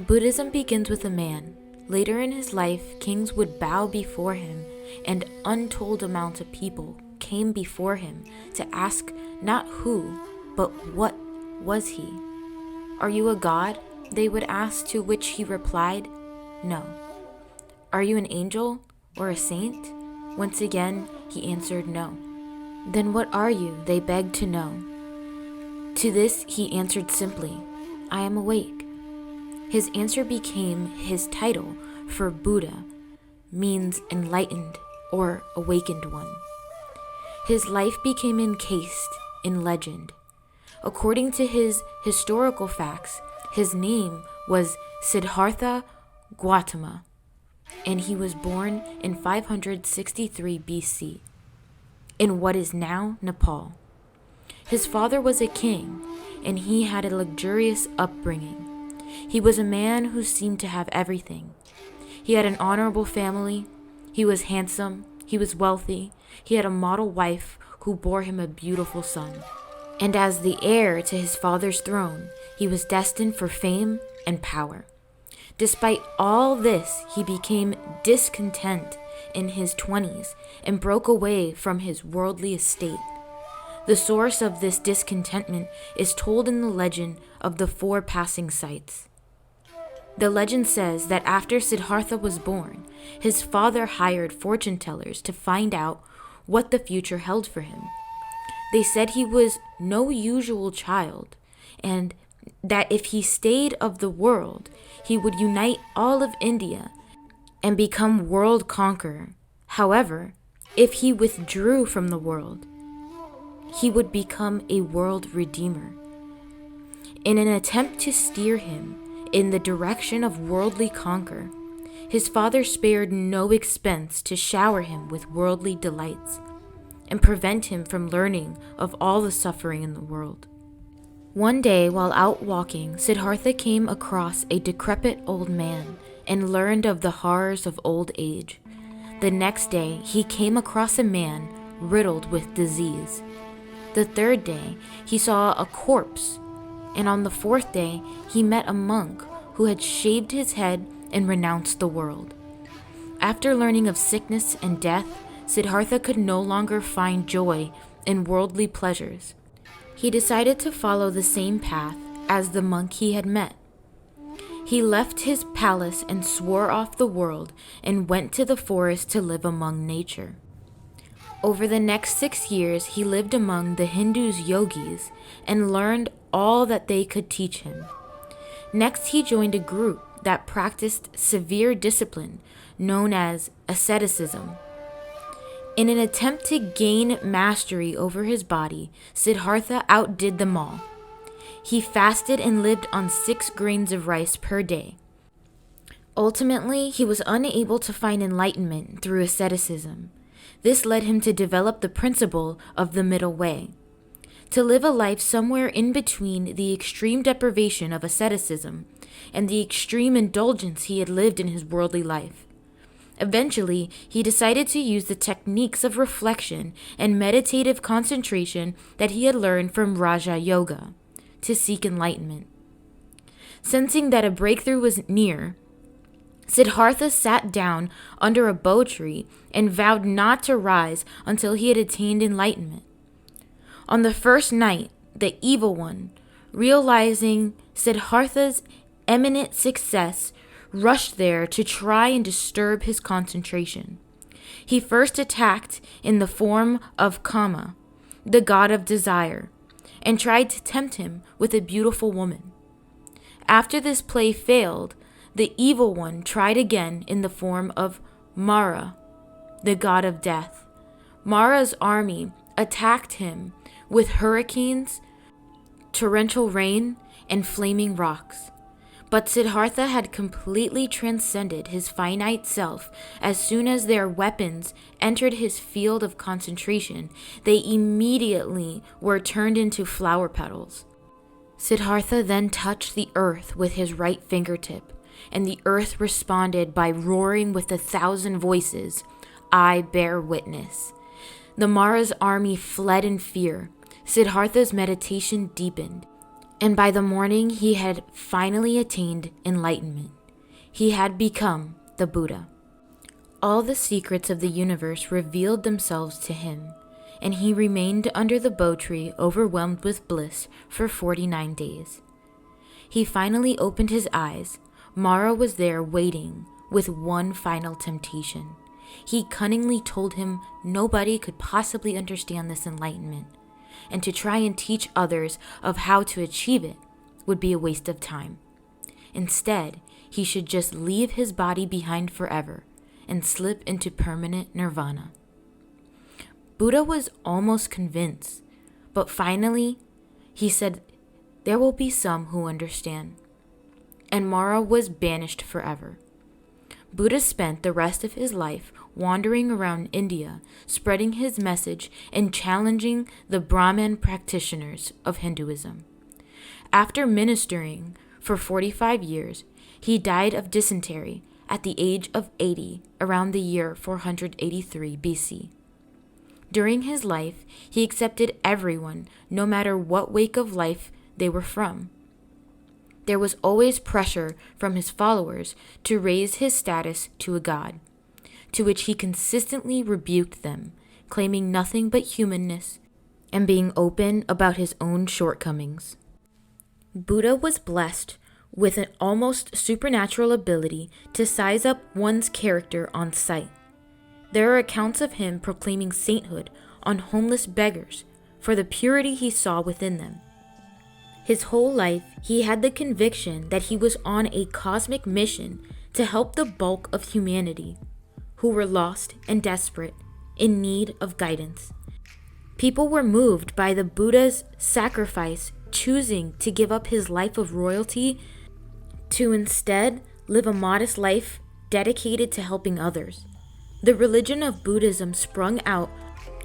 Buddhism begins with a man. Later in his life, kings would bow before him, and untold amounts of people came before him to ask not who, but what was he. "Are you a god?" they would ask, to which he replied, "No." "Are you an angel or a saint?" Once again, he answered no. "Then what are you?" they begged to know. To this he answered simply, "I am awake." His answer became his title, for Buddha means enlightened or awakened one. His life became encased in legend. According to his historical facts, his name was Siddhartha Gautama, and he was born in 563 BC in what is now Nepal. His father was a king, and he had a luxurious upbringing. He was a man who seemed to have everything. He had an honorable family, he was handsome, he was wealthy, he had a model wife who bore him a beautiful son. And as the heir to his father's throne, he was destined for fame and power. Despite all this, he became discontent in his 20s and broke away from his worldly estate. The source of this discontentment is told in the legend of the 4 passing sights. The legend says that after Siddhartha was born, his father hired fortune tellers to find out what the future held for him. They said he was no usual child, and that if he stayed of the world, he would unite all of India and become world conqueror. However, if he withdrew from the world, he would become a world redeemer. In an attempt to steer him in the direction of worldly conquer, his father spared no expense to shower him with worldly delights and prevent him from learning of all the suffering in the world. One day, while out walking, Siddhartha came across a decrepit old man and learned of the horrors of old age. The next day, he came across a man riddled with disease. The 3rd day, he saw a corpse, and on the 4th day, he met a monk who had shaved his head and renounced the world. After learning of sickness and death, Siddhartha could no longer find joy in worldly pleasures. He decided to follow the same path as the monk he had met. He left his palace and swore off the world and went to the forest to live among nature. Over the next 6 years, he lived among the Hindus' yogis and learned all that they could teach him. Next, he joined a group that practiced severe discipline known as asceticism. In an attempt to gain mastery over his body, Siddhartha outdid them all. He fasted and lived on 6 grains of rice per day. Ultimately, he was unable to find enlightenment through asceticism. This led him to develop the principle of the middle way, to live a life somewhere in between the extreme deprivation of asceticism and the extreme indulgence he had lived in his worldly life. Eventually, he decided to use the techniques of reflection and meditative concentration that he had learned from Raja Yoga to seek enlightenment. Sensing that a breakthrough was near, Siddhartha sat down under a bo tree and vowed not to rise until he had attained enlightenment. On the first night, the evil one, realizing Siddhartha's eminent success, rushed there to try and disturb his concentration. He first attacked in the form of Kama, the god of desire, and tried to tempt him with a beautiful woman. After this play failed, the evil one tried again in the form of Mara, the god of death. Mara's army attacked him with hurricanes, torrential rain, and flaming rocks. But Siddhartha had completely transcended his finite self. As soon as their weapons entered his field of concentration, they immediately were turned into flower petals. Siddhartha then touched the earth with his right fingertip, and the earth responded by roaring with 1,000 voices, "I bear witness." The Mara's army fled in fear. Siddhartha's meditation deepened. And by the morning, he had finally attained enlightenment. He had become the Buddha. All the secrets of the universe revealed themselves to him, and he remained under the Bo tree overwhelmed with bliss for 49 days. He finally opened his eyes. Mara was there waiting with one final temptation. He cunningly told him nobody could possibly understand this enlightenment, and to try and teach others of how to achieve it would be a waste of time. Instead, he should just leave his body behind forever and slip into permanent nirvana. Buddha was almost convinced, but finally he said, "There will be some who understand." And Mara was banished forever. Buddha spent the rest of his life wandering around India, spreading his message and challenging the Brahmin practitioners of Hinduism. After ministering for 45 years, he died of dysentery at the age of 80 around the year 483 BC. During his life, he accepted everyone, no matter what wake of life they were from. There was always pressure from his followers to raise his status to a god, to which he consistently rebuked them, claiming nothing but humanness and being open about his own shortcomings. Buddha was blessed with an almost supernatural ability to size up one's character on sight. There are accounts of him proclaiming sainthood on homeless beggars for the purity he saw within them. His whole life, he had the conviction that he was on a cosmic mission to help the bulk of humanity, who were lost and desperate, in need of guidance. People were moved by the Buddha's sacrifice, choosing to give up his life of royalty to instead live a modest life dedicated to helping others. The religion of Buddhism sprung out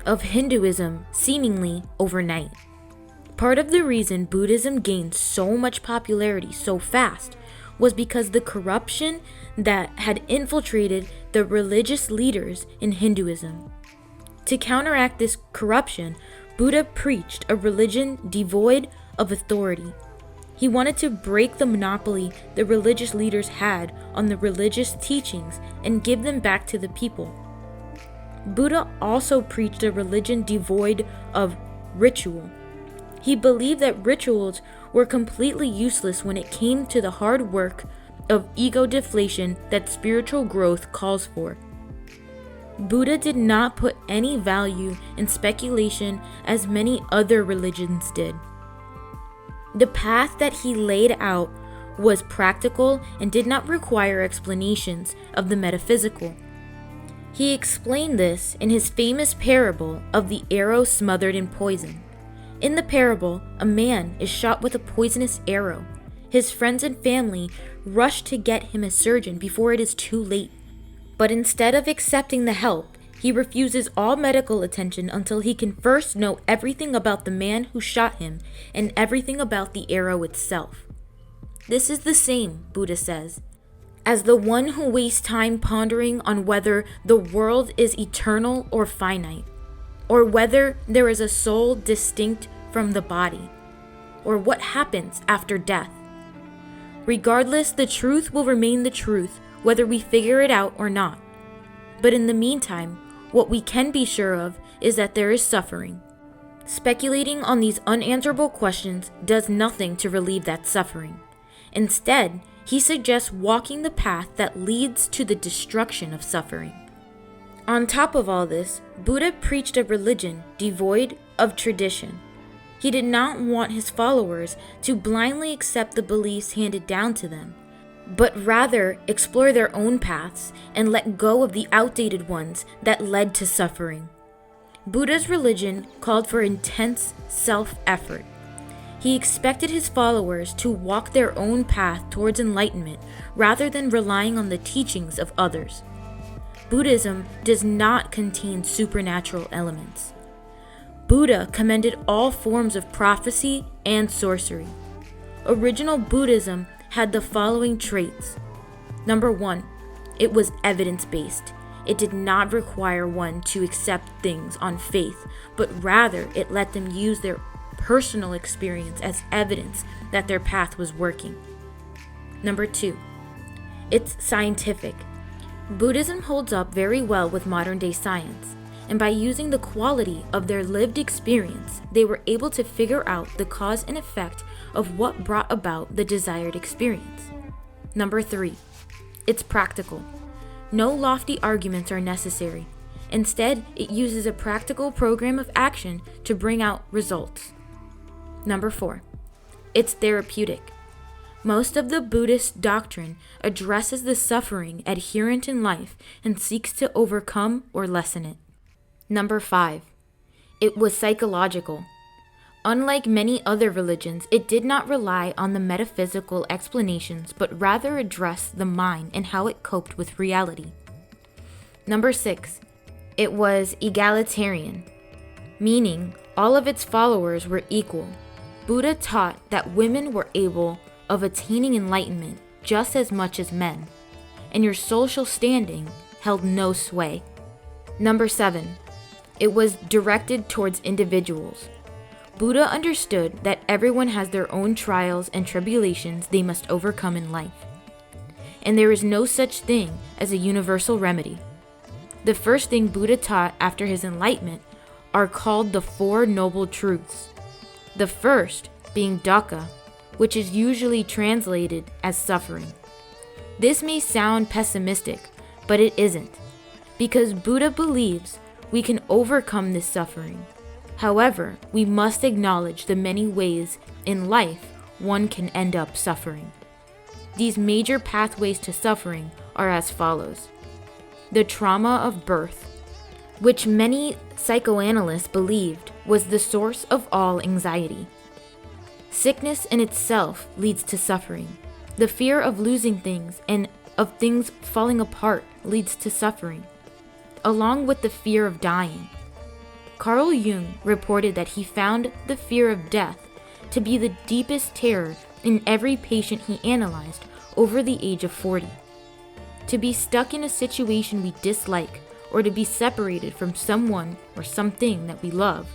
of Hinduism seemingly overnight. Part of the reason Buddhism gained so much popularity so fast was because the corruption that had infiltrated the religious leaders in Hinduism. To counteract this corruption, Buddha preached a religion devoid of authority. He wanted to break the monopoly the religious leaders had on the religious teachings and give them back to the people. Buddha also preached a religion devoid of ritual. He believed that rituals were completely useless when it came to the hard work of ego deflation that spiritual growth calls for. Buddha did not put any value in speculation as many other religions did. The path that he laid out was practical and did not require explanations of the metaphysical. He explained this in his famous parable of the arrow smothered in poison. In the parable, a man is shot with a poisonous arrow. His friends and family rush to get him a surgeon before it is too late. But instead of accepting the help, he refuses all medical attention until he can first know everything about the man who shot him and everything about the arrow itself. This is the same, Buddha says, as the one who wastes time pondering on whether the world is eternal or finite, or whether there is a soul distinct from the body, or what happens after death. Regardless, the truth will remain the truth, whether we figure it out or not. But in the meantime, what we can be sure of is that there is suffering. Speculating on these unanswerable questions does nothing to relieve that suffering. Instead, he suggests walking the path that leads to the destruction of suffering. On top of all this, Buddha preached a religion devoid of tradition. He did not want his followers to blindly accept the beliefs handed down to them, but rather explore their own paths and let go of the outdated ones that led to suffering. Buddha's religion called for intense self-effort. He expected his followers to walk their own path towards enlightenment rather than relying on the teachings of others. Buddhism does not contain supernatural elements. Buddha commended all forms of prophecy and sorcery. Original Buddhism had the following traits. Number 1, it was evidence-based. It did not require one to accept things on faith, but rather it let them use their personal experience as evidence that their path was working. Number 2, it's scientific. Buddhism holds up very well with modern-day science, and by using the quality of their lived experience, they were able to figure out the cause and effect of what brought about the desired experience. Number 3, it's practical. No lofty arguments are necessary. Instead, it uses a practical program of action to bring out results. Number 4, it's therapeutic. Most of the Buddhist doctrine addresses the suffering adherent in life and seeks to overcome or lessen it. Number 5, it was psychological. Unlike many other religions, it did not rely on the metaphysical explanations, but rather addressed the mind and how it coped with reality. Number 6, it was egalitarian, meaning all of its followers were equal. Buddha taught that women were able of attaining enlightenment just as much as men, and your social standing held no sway. Number 7, it was directed towards individuals. Buddha understood that everyone has their own trials and tribulations they must overcome in life, and there is no such thing as a universal remedy. The first thing Buddha taught after his enlightenment are called the Four Noble Truths. The first being dukkha, which is usually translated as suffering. This may sound pessimistic, but it isn't, because Buddha believes we can overcome this suffering. However, we must acknowledge the many ways in life one can end up suffering. These major pathways to suffering are as follows. The trauma of birth, which many psychoanalysts believed was the source of all anxiety. Sickness in itself leads to suffering. The fear of losing things and of things falling apart leads to suffering, along with the fear of dying. Carl Jung reported that he found the fear of death to be the deepest terror in every patient he analyzed over the age of 40. To be stuck in a situation we dislike, or to be separated from someone or something that we love,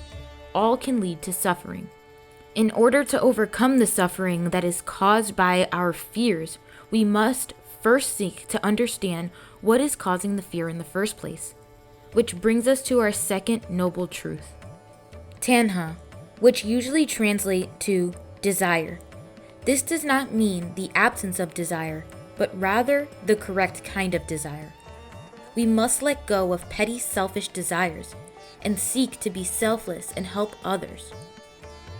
all can lead to suffering. In order to overcome the suffering that is caused by our fears, we must first seek to understand what is causing the fear in the first place. Which brings us to our second noble truth. Tanha, which usually translate to desire. This does not mean the absence of desire, but rather the correct kind of desire. We must let go of petty selfish desires and seek to be selfless and help others.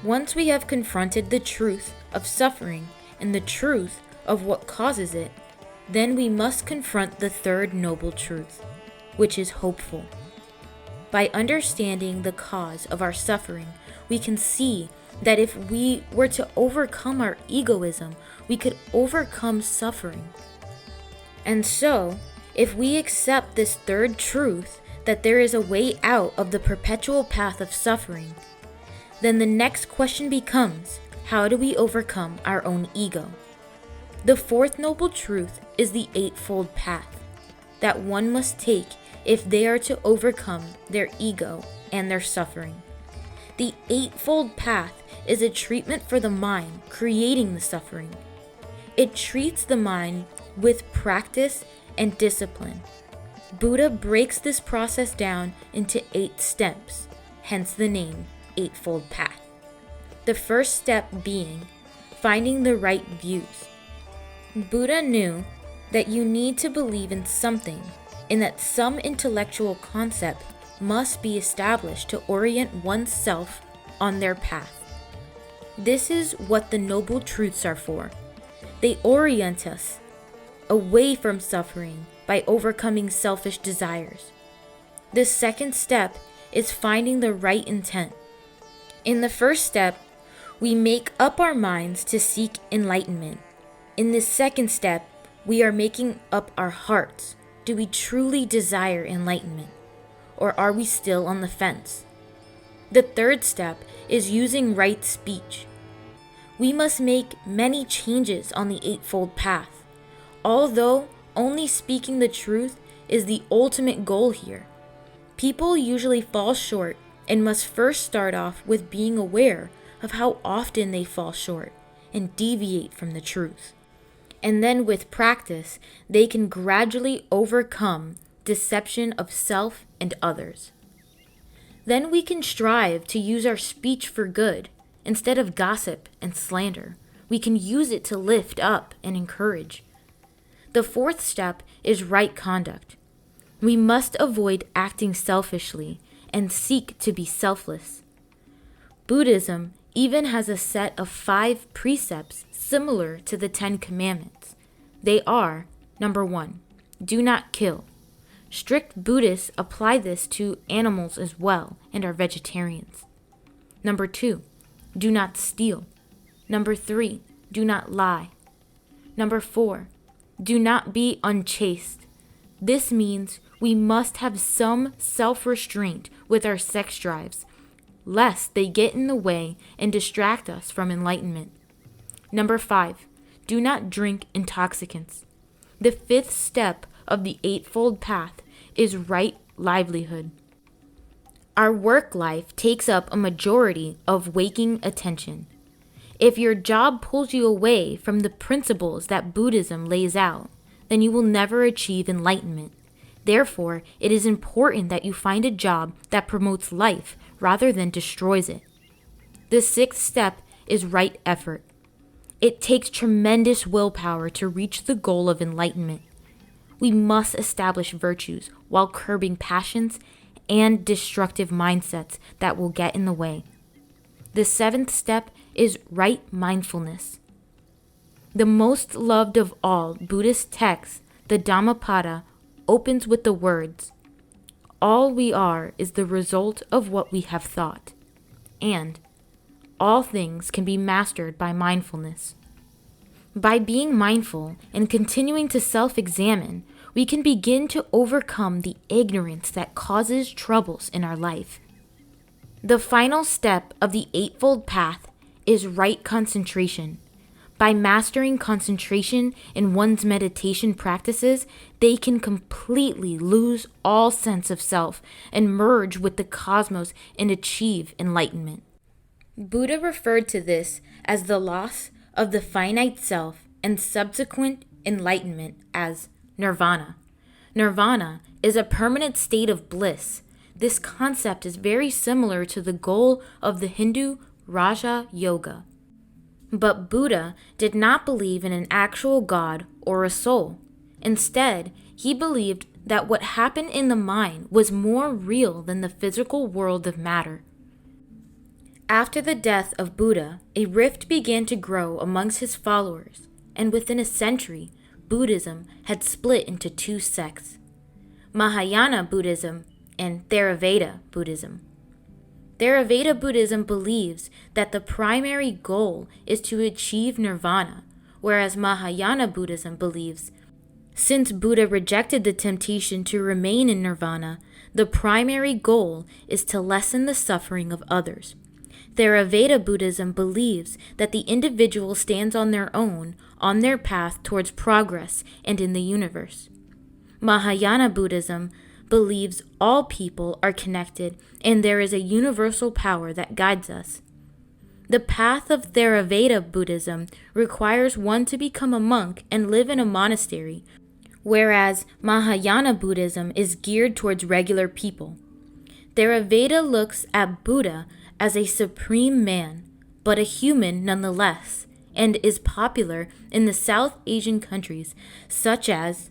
Once we have confronted the truth of suffering and the truth of what causes it, then we must confront the third noble truth, which is hopeful. By understanding the cause of our suffering, we can see that if we were to overcome our egoism, we could overcome suffering. And so, if we accept this third truth, that there is a way out of the perpetual path of suffering, then the next question becomes, how do we overcome our own ego? The fourth noble truth is the Eightfold Path that one must take if they are to overcome their ego and their suffering. The Eightfold Path is a treatment for the mind creating the suffering. It treats the mind with practice and discipline. Buddha breaks this process down into 8 steps, hence the name Eightfold Path. The first step being finding the right views. Buddha knew that you need to believe in something, and that some intellectual concept must be established to orient oneself on their path. This is what the Noble Truths are for. They orient us away from suffering by overcoming selfish desires. The second step is finding the right intent. In the first step, we make up our minds to seek enlightenment. In the second step, we are making up our hearts. Do we truly desire enlightenment, or are we still on the fence? The third step is using right speech. We must make many changes on the Eightfold Path, although only speaking the truth is the ultimate goal here. People usually fall short and must first start off with being aware of how often they fall short and deviate from the truth. And then with practice, they can gradually overcome deception of self and others. Then we can strive to use our speech for good instead of gossip and slander. We can use it to lift up and encourage. The fourth step is right conduct. We must avoid acting selfishly and seek to be selfless. Buddhism even has a set of 5 precepts similar to the 10 Commandments. They are, number 1, do not kill. Strict Buddhists apply this to animals as well and are vegetarians. Number 2, do not steal. Number 3, do not lie. Number 4, do not be unchaste. This means we must have some self-restraint with our sex drives, lest they get in the way and distract us from enlightenment. Number 5, do not drink intoxicants. The 5th step of the Eightfold Path is right livelihood. Our work life takes up a majority of waking attention. If your job pulls you away from the principles that Buddhism lays out, then you will never achieve enlightenment. Therefore, it is important that you find a job that promotes life rather than destroys it. The 6th step is right effort. It takes tremendous willpower to reach the goal of enlightenment. We must establish virtues while curbing passions and destructive mindsets that will get in the way. The 7th step is right mindfulness. The most loved of all Buddhist texts, the Dhammapada, opens with the words, "All we are is the result of what we have thought," and "All things can be mastered by mindfulness." By being mindful and continuing to self-examine, we can begin to overcome the ignorance that causes troubles in our life. The final step of the Eightfold Path is right concentration. By mastering concentration in one's meditation practices, they can completely lose all sense of self and merge with the cosmos and achieve enlightenment. Buddha referred to this as the loss of the finite self and subsequent enlightenment as nirvana. Nirvana is a permanent state of bliss. This concept is very similar to the goal of the Hindu Raja Yoga. But Buddha did not believe in an actual God or a soul. Instead, he believed that what happened in the mind was more real than the physical world of matter. After the death of Buddha, a rift began to grow amongst his followers, and within a century, Buddhism had split into 2 sects, Mahayana Buddhism and Theravada Buddhism. Theravada Buddhism believes that the primary goal is to achieve nirvana, whereas Mahayana Buddhism believes, since Buddha rejected the temptation to remain in nirvana, the primary goal is to lessen the suffering of others. Theravada Buddhism believes that the individual stands on their own, on their path towards progress and in the universe. Mahayana Buddhism believes all people are connected and there is a universal power that guides us. The path of Theravada Buddhism requires one to become a monk and live in a monastery, whereas Mahayana Buddhism is geared towards regular people. Theravada looks at Buddha as a supreme man, but a human nonetheless, and is popular in the South Asian countries such as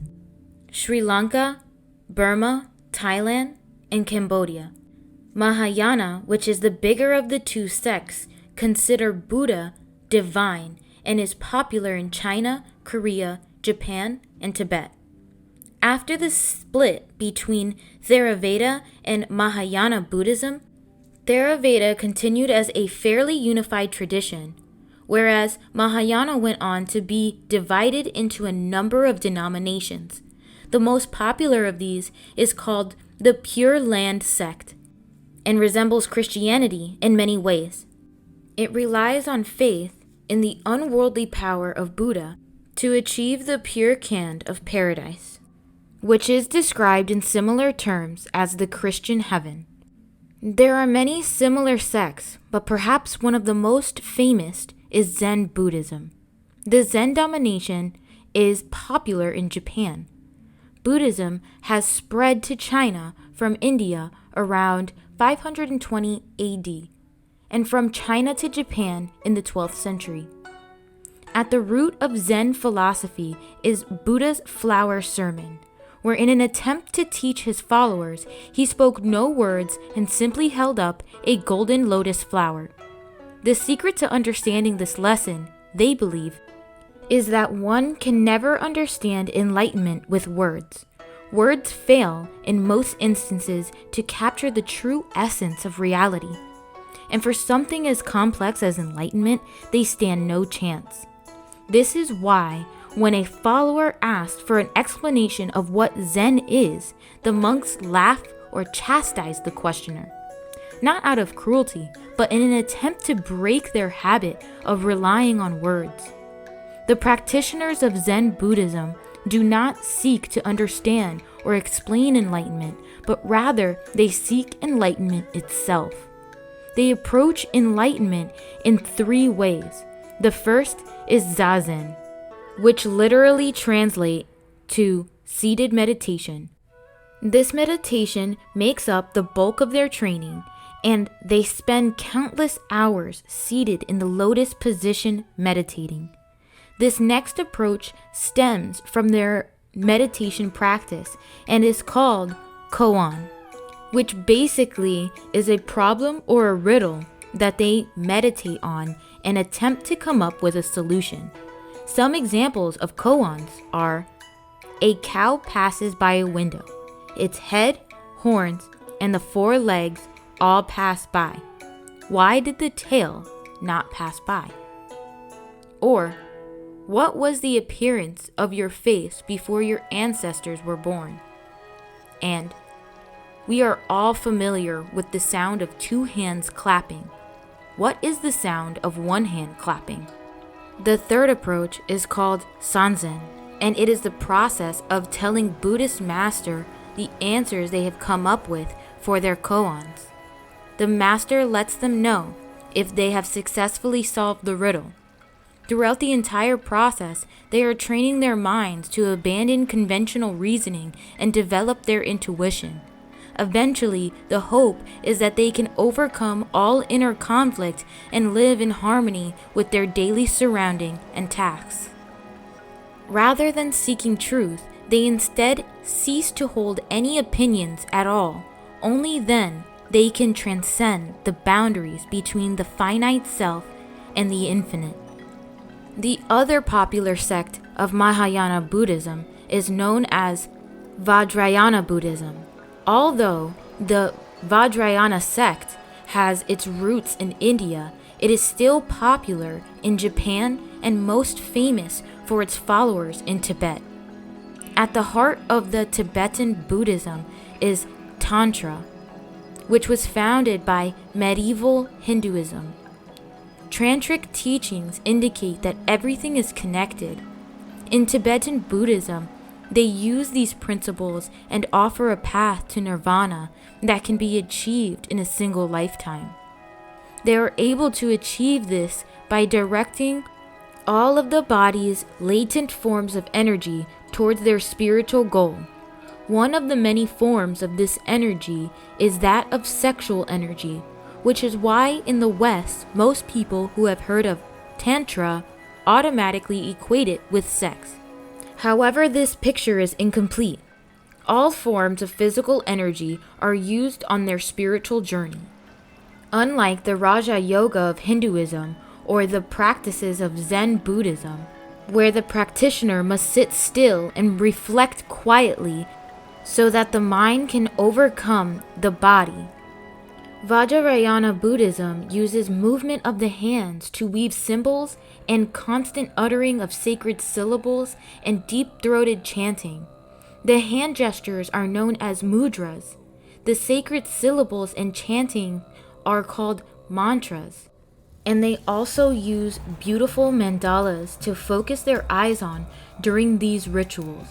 Sri Lanka, Burma, Thailand, and Cambodia. Mahayana, which is the bigger of the 2 sects, consider Buddha divine and is popular in China, Korea, Japan, and Tibet. After the split between Theravada and Mahayana Buddhism, Theravada continued as a fairly unified tradition, whereas Mahayana went on to be divided into a number of denominations. The most popular of these is called the Pure Land sect and resembles Christianity in many ways. It relies on faith in the unworldly power of Buddha to achieve the pure kand of paradise, which is described in similar terms as the Christian heaven. There are many similar sects, but perhaps one of the most famous is Zen Buddhism. The Zen domination is popular in Japan. Buddhism has spread to China from India around 520 AD, and from China to Japan in the 12th century. At the root of Zen philosophy is Buddha's flower sermon, where in an attempt to teach his followers, he spoke no words and simply held up a golden lotus flower. The secret to understanding this lesson, they believe, is that one can never understand enlightenment with words. Words fail in most instances to capture the true essence of reality. And for something as complex as enlightenment, they stand no chance. This is why, when a follower asked for an explanation of what Zen is, the monks laugh or chastise the questioner. Not out of cruelty, but in an attempt to break their habit of relying on words. The practitioners of Zen Buddhism do not seek to understand or explain enlightenment, but rather they seek enlightenment itself. They approach enlightenment in 3 ways. The first is Zazen, which literally translates to seated meditation. This meditation makes up the bulk of their training, and they spend countless hours seated in the lotus position meditating. This next approach stems from their meditation practice and is called koan, which basically is a problem or a riddle that they meditate on and attempt to come up with a solution. Some examples of koans are: a cow passes by a window. Its head, horns, and the 4 legs all pass by. Why did the tail not pass by? Or, what was the appearance of your face before your ancestors were born? And, we are all familiar with the sound of 2 hands clapping. What is the sound of 1 hand clapping? The third approach is called Sanzen, and it is the process of telling Buddhist master the answers they have come up with for their koans. The master lets them know if they have successfully solved the riddle. Throughout the entire process, they are training their minds to abandon conventional reasoning and develop their intuition. Eventually, the hope is that they can overcome all inner conflict and live in harmony with their daily surrounding and tasks. Rather than seeking truth, they instead cease to hold any opinions at all. Only then they can transcend the boundaries between the finite self and the infinite. The other popular sect of Mahayana Buddhism is known as Vajrayana Buddhism. Although the Vajrayana sect has its roots in India, it is still popular in Japan and most famous for its followers in Tibet. At the heart of the Tibetan Buddhism is Tantra, which was founded by medieval Hinduism. Tantric teachings indicate that everything is connected. In Tibetan Buddhism, they use these principles and offer a path to nirvana that can be achieved in a single lifetime. They are able to achieve this by directing all of the body's latent forms of energy towards their spiritual goal. One of the many forms of this energy is that of sexual energy, which is why in the West, most people who have heard of Tantra automatically equate it with sex. However, this picture is incomplete. All forms of physical energy are used on their spiritual journey. Unlike the Raja Yoga of Hinduism or the practices of Zen Buddhism, where the practitioner must sit still and reflect quietly so that the mind can overcome the body, Vajrayana Buddhism uses movement of the hands to weave symbols and constant uttering of sacred syllables and deep-throated chanting. The hand gestures are known as mudras. The sacred syllables and chanting are called mantras. And they also use beautiful mandalas to focus their eyes on during these rituals.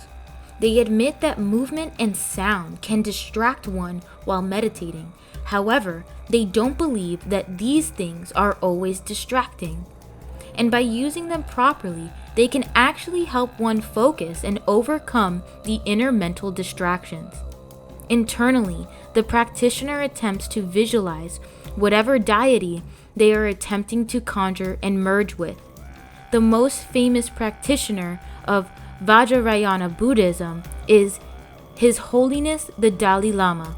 They admit that movement and sound can distract one while meditating. However, they don't believe that these things are always distracting. And by using them properly, they can actually help one focus and overcome the inner mental distractions. Internally, the practitioner attempts to visualize whatever deity they are attempting to conjure and merge with. The most famous practitioner of Vajrayana Buddhism is His Holiness the Dalai Lama.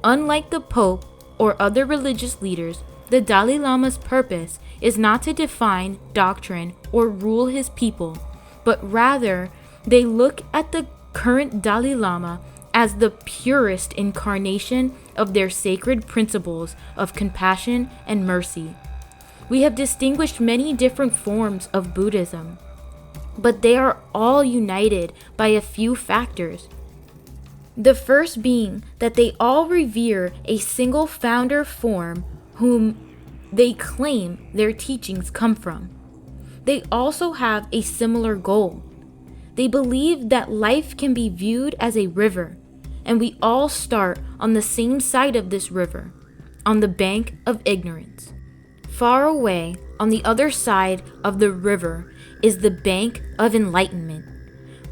Unlike the Pope or other religious leaders, the Dalai Lama's purpose is not to define doctrine or rule his people, but rather they look at the current Dalai Lama as the purest incarnation of their sacred principles of compassion and mercy. We have distinguished many different forms of Buddhism, but they are all united by a few factors. The first being that they all revere a single founder form whom they claim their teachings come from. They also have a similar goal. They believe that life can be viewed as a river, and we all start on the same side of this river, on the bank of ignorance. Far away, on the other side of the river, is the bank of enlightenment.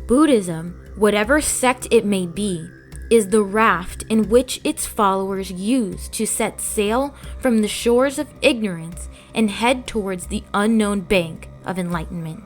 Buddhism, whatever sect it may be, is the raft in which its followers use to set sail from the shores of ignorance and head towards the unknown bank of enlightenment.